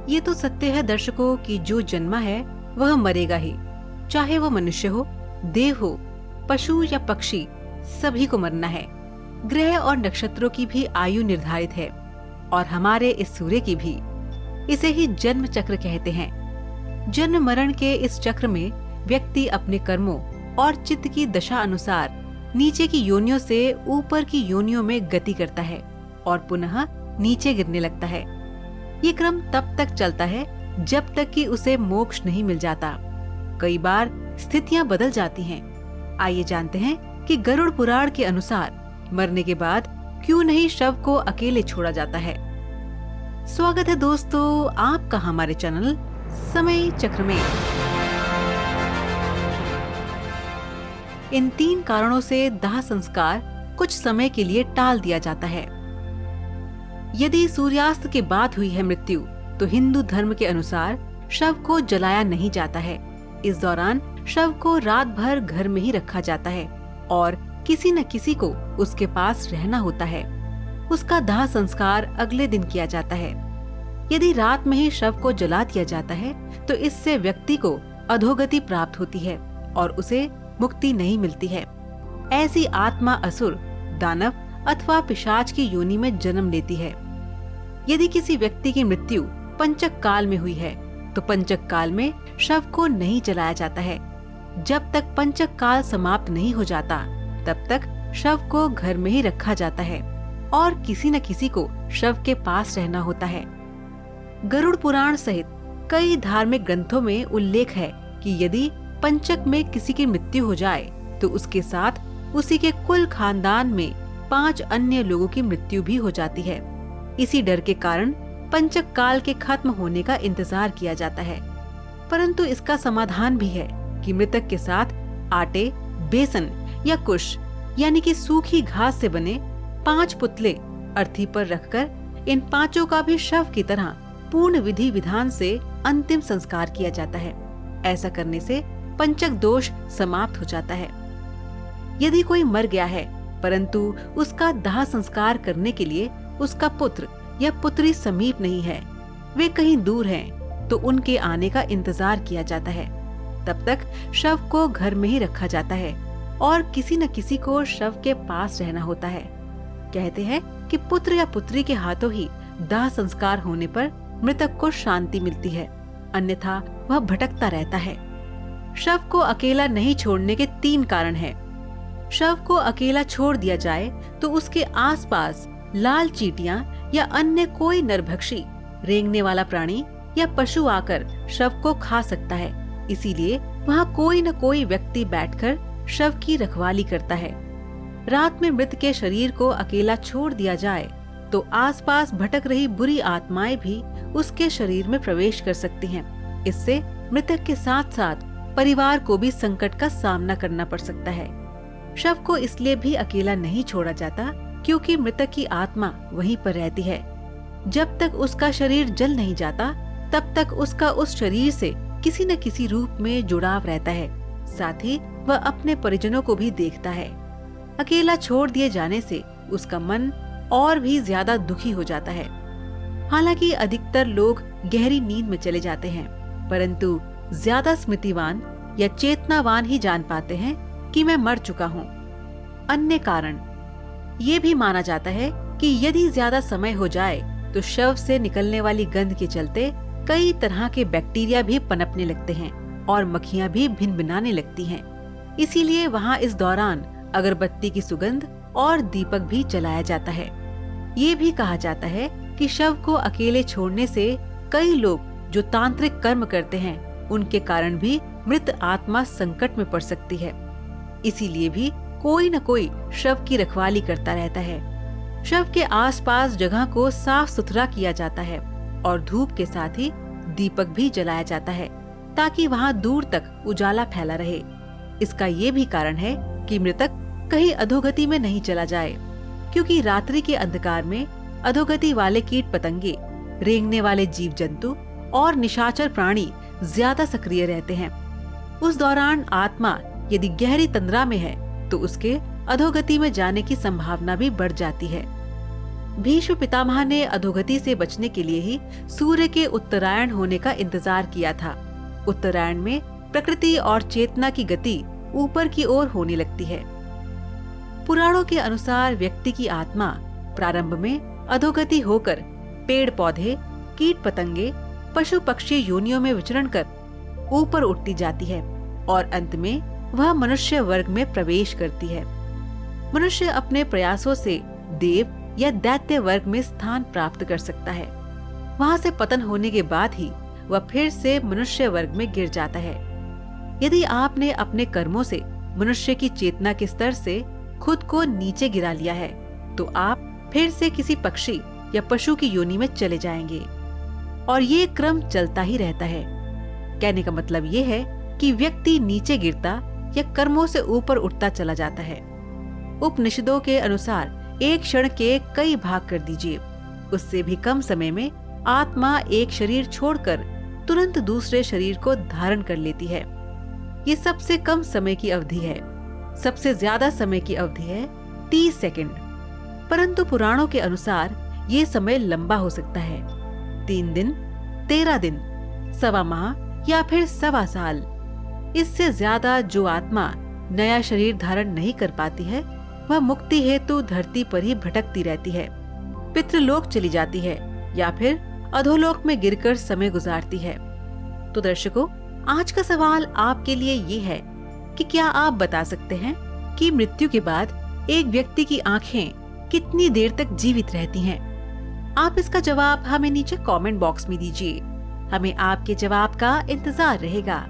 ये तो सत्य है दर्शकों कि जो जन्मा है वह मरेगा ही, चाहे वो मनुष्य हो, देव हो, पशु या पक्षी, सभी को मरना है। ग्रह और नक्षत्रों की भी आयु निर्धारित है और हमारे इस सूर्य की भी। इसे ही जन्म चक्र कहते हैं। जन्म मरण के इस चक्र में व्यक्ति अपने कर्मों और चित्त की दशा अनुसार नीचे की योनियों से ऊपर की योनियों में गति करता है और पुनः नीचे गिरने लगता है। ये क्रम तब तक चलता है जब तक कि उसे मोक्ष नहीं मिल जाता। कई बार स्थितियां बदल जाती हैं। आइए जानते हैं कि गरुड़ पुराण के अनुसार मरने के बाद क्यों नहीं शव को अकेले छोड़ा जाता है। स्वागत है दोस्तों आपका हमारे चैनल समय चक्र में। इन 3 कारणों से दाह संस्कार कुछ समय के लिए टाल दिया जाता है। यदि सूर्यास्त के बाद हुई है मृत्यु तो हिंदू धर्म के अनुसार शव को जलाया नहीं जाता है। इस दौरान शव को रात भर घर में ही रखा जाता है और किसी न किसी को उसके पास रहना होता है। उसका दाह संस्कार अगले दिन किया जाता है। यदि रात में ही शव को जला दिया जाता है तो इससे व्यक्ति को अधोगति प्राप्त होती है और उसे मुक्ति नहीं मिलती है। ऐसी आत्मा असुर, दानव अथवा पिशाच की योनि में जन्म लेती है। यदि किसी व्यक्ति की मृत्यु पंचक काल में हुई है तो पंचक काल में शव को नहीं जलाया जाता है। जब तक पंचक काल समाप्त नहीं हो जाता तब तक शव को घर में ही रखा जाता है और किसी न किसी को शव के पास रहना होता है। गरुड़ पुराण सहित कई धार्मिक ग्रंथों में उल्लेख है कि यदि पंचक में किसी की मृत्यु हो जाए तो उसके साथ उसी के कुल खानदान में 5 अन्य लोगों की मृत्यु भी हो जाती है। इसी डर के कारण पंचक काल के खत्म होने का इंतजार किया जाता है। परंतु इसका समाधान भी है कि मृतक के साथ आटे, बेसन या कुश यानी कि सूखी घास से बने 5 पुतले अर्थी पर रखकर इन 5 का भी शव की तरह पूर्ण विधि विधान से अंतिम संस्कार किया जाता है। ऐसा करने से पंचक दोष समाप्त हो जाता है। यदि कोई मर गया है परंतु उसका दाह संस्कार करने के लिए उसका पुत्र या पुत्री समीप नहीं है, वे कहीं दूर हैं, तो उनके आने का इंतजार किया जाता है। तब तक शव को घर में ही रखा जाता है और किसी न किसी को शव के पास रहना होता है। कहते हैं कि पुत्र या पुत्री के हाथों ही दाह संस्कार होने पर मृतक को शांति मिलती है, अन्यथा वह भटकता रहता है। शव को अकेला नहीं छोड़ने के 3 कारण हैं। शव को अकेला छोड़ दिया जाए तो उसके आसपास लाल चींटियां या अन्य कोई नरभक्षी, रेंगने वाला प्राणी या पशु आकर शव को खा सकता है। इसीलिए वहाँ कोई न कोई व्यक्ति बैठकर शव की रखवाली करता है। रात में मृत के शरीर को अकेला छोड़ दिया जाए तो आसपास भटक रही बुरी आत्माएं भी उसके शरीर में प्रवेश कर सकती हैं। इससे मृतक के साथ साथ परिवार को भी संकट का सामना करना पड़ सकता है। शव को इसलिए भी अकेला नहीं छोड़ा जाता क्योंकि मृतक की आत्मा वहीं पर रहती है। जब तक उसका शरीर जल नहीं जाता तब तक उसका उस शरीर से किसी न किसी रूप में जुड़ाव रहता है। साथ ही वह अपने परिजनों को भी देखता है। अकेला छोड़ दिए जाने से उसका मन और भी ज्यादा दुखी हो जाता है। हालांकि अधिकतर लोग गहरी नींद में चले जाते हैं, परंतु ज्यादा स्मृतिवान या चेतनावान ही जान पाते हैं कि मैं मर चुका हूँ। अन्य कारण ये भी माना जाता है कि यदि ज्यादा समय हो जाए तो शव से निकलने वाली गंध के चलते कई तरह के बैक्टीरिया भी पनपने लगते हैं और मक्खियां भी भिनभिनाने लगती हैं। इसीलिए वहाँ इस दौरान अगरबत्ती की सुगंध और दीपक भी जलाया जाता है। ये भी कहा जाता है कि शव को अकेले छोड़ने से कई लोग जो तांत्रिक कर्म करते हैं उनके कारण भी मृत आत्मा संकट में पड़ सकती है। इसीलिए भी कोई न कोई शव की रखवाली करता रहता है। शव के आसपास जगह को साफ सुथरा किया जाता है और धूप के साथ ही दीपक भी जलाया जाता है ताकि वहाँ दूर तक उजाला फैला रहे। इसका ये भी कारण है कि मृतक कहीं अधोगति में नहीं चला जाए, क्योंकि रात्रि के अंधकार में अधोगति वाले कीट पतंगे, रेंगने वाले जीव जंतु और निशाचर प्राणी ज्यादा सक्रिय रहते हैं। उस दौरान आत्मा यदि गहरी तंद्रा में है तो उसके अधोगति में जाने की संभावना भी बढ़ जाती है। भीष्म पितामह ने अधोगति से बचने के लिए ही सूर्य के उत्तरायण होने का इंतजार किया था। उत्तरायण में प्रकृति और चेतना की गति ऊपर की ओर होने लगती है। पुराणों के अनुसार व्यक्ति की आत्मा प्रारंभ में अधोगति होकर पेड़ पौधे, कीट पतंगे, पशु पक्षी योनियों में विचरण कर ऊपर उठती जाती है और अंत में वह मनुष्य वर्ग में प्रवेश करती है। मनुष्य अपने प्रयासों से देव या दैत्य वर्ग में स्थान प्राप्त कर सकता है। वहां से पतन होने के बाद ही वह फिर से मनुष्य वर्ग में गिर जाता है। यदि आपने अपने कर्मों से मनुष्य की चेतना के स्तर से खुद को नीचे गिरा लिया है, तो आप फिर से किसी पक्षी या पशु की योनि में चले जाएंगे और ये क्रम चलता ही रहता है। कहने का मतलब ये है कि व्यक्ति नीचे गिरता या कर्मों से ऊपर उठता चला जाता है। उपनिषदों के अनुसार एक क्षण के कई भाग कर दीजिए, उससे भी कम समय में आत्मा एक शरीर छोड़कर तुरंत दूसरे शरीर को धारण कर लेती है। ये सबसे कम समय की अवधि है। सबसे ज्यादा समय की अवधि है 30 सेकंड। परंतु पुराणों के अनुसार ये समय लंबा हो सकता है, 3 दिन, 13 दिन, सवा माह या फिर सवा साल। इससे ज्यादा जो आत्मा नया शरीर धारण नहीं कर पाती है, वह मुक्ति हेतु धरती पर ही भटकती रहती है, पितृलोक चली जाती है या फिर अधोलोक में गिरकर समय गुजारती है। तो दर्शकों, आज का सवाल आपके लिए ये है कि क्या आप बता सकते हैं कि मृत्यु के बाद एक व्यक्ति की आंखें कितनी देर तक जीवित रहती हैं? आप इसका जवाब हमें नीचे कमेंट बॉक्स में दीजिए। हमें आपके जवाब का इंतजार रहेगा।